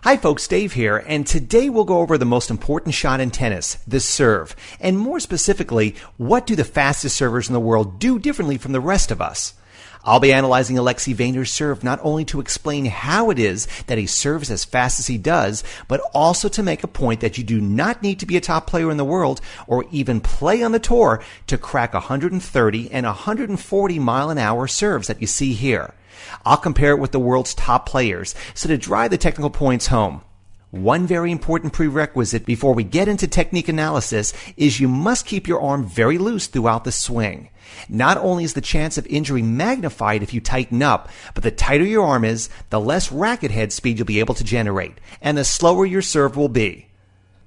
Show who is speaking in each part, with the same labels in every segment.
Speaker 1: Hi folks, Dave here, and today we'll go over the most important shot in tennis, the serve. And more specifically, what do the fastest servers in the world do differently from the rest of us? I'll be analyzing Aleksey Vayner's serve not only to explain how it is that he serves as fast as he does, but also to make a point that you do not need to be a top player in the world or even play on the tour to crack 130 and 140 mile an hour serves that you see here. I'll compare it with the world's top players, so to drive the technical points home. One very important prerequisite before we get into technique analysis is you must keep your arm very loose throughout the swing. Not only is the chance of injury magnified if you tighten up, but the tighter your arm is, the less racket head speed you'll be able to generate, and the slower your serve will be.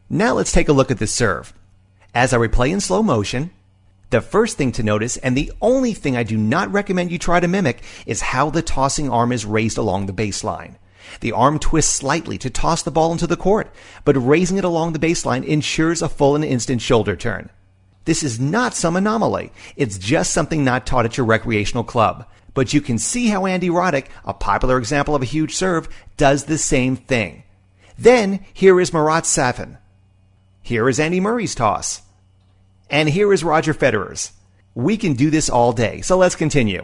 Speaker 1: Now let's take a look at this serve. As I replay in slow motion, the first thing to notice, and the only thing I do not recommend you try to mimic, is how the tossing arm is raised along the baseline. The arm twists slightly to toss the ball into the court, but raising it along the baseline ensures a full and instant shoulder turn. This is not some anomaly. It's just something not taught at your recreational club. But you can see how Andy Roddick, a popular example of a huge serve, does the same thing. Then, here is Marat Safin. Here is Andy Murray's toss. And here is Roger Federer's. We can do this all day, so let's continue.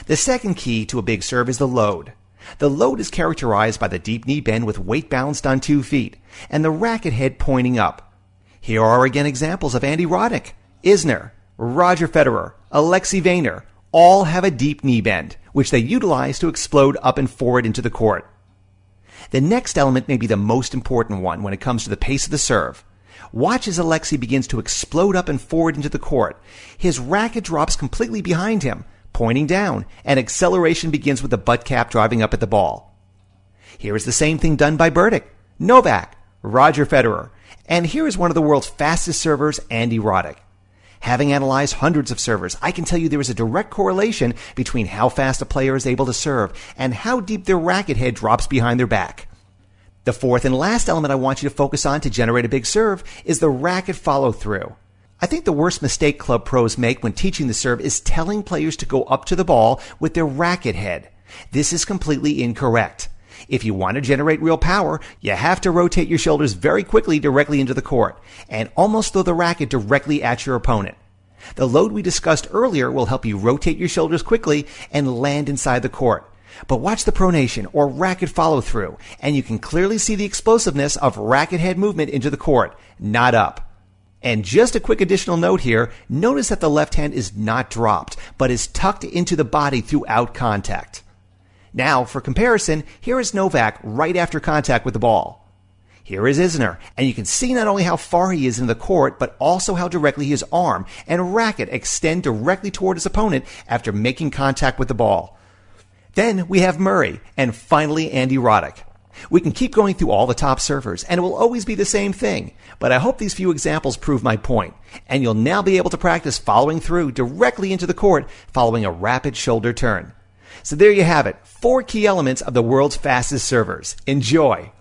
Speaker 1: The second key to a big serve is the load. The load is characterized by the deep knee bend with weight balanced on 2 feet, and the racket head pointing up. Here are again examples of Andy Roddick, Isner, Roger Federer, Aleksey Vayner. All have a deep knee bend, which they utilize to explode up and forward into the court. The next element may be the most important one when it comes to the pace of the serve. Watch as Aleksey begins to explode up and forward into the court. His racket drops completely behind him, pointing down, and acceleration begins with the butt cap driving up at the ball. Here is the same thing done by Berdych, Novak, Roger Federer, and here is one of the world's fastest servers, Andy Roddick. Having analyzed hundreds of servers, I can tell you there is a direct correlation between how fast a player is able to serve and how deep their racket head drops behind their back. The fourth and last element I want you to focus on to generate a big serve is the racket follow-through. I think the worst mistake club pros make when teaching the serve is telling players to go up to the ball with their racket head. This is completely incorrect. If you want to generate real power, you have to rotate your shoulders very quickly directly into the court and almost throw the racket directly at your opponent. The load we discussed earlier will help you rotate your shoulders quickly and land inside the court. But watch the pronation or racket follow through, and you can clearly see the explosiveness of racket head movement into the court, not up. And just a quick additional note here, notice that the left hand is not dropped, but is tucked into the body throughout contact. Now, for comparison, here is Novak right after contact with the ball. Here is Isner, and you can see not only how far he is in the court, but also how directly his arm and racket extend directly toward his opponent after making contact with the ball. Then we have Murray, and finally Andy Roddick. We can keep going through all the top servers, and it will always be the same thing, but I hope these few examples prove my point, and you'll now be able to practice following through directly into the court following a rapid shoulder turn. So there you have it, 4 key elements of the world's fastest servers. Enjoy!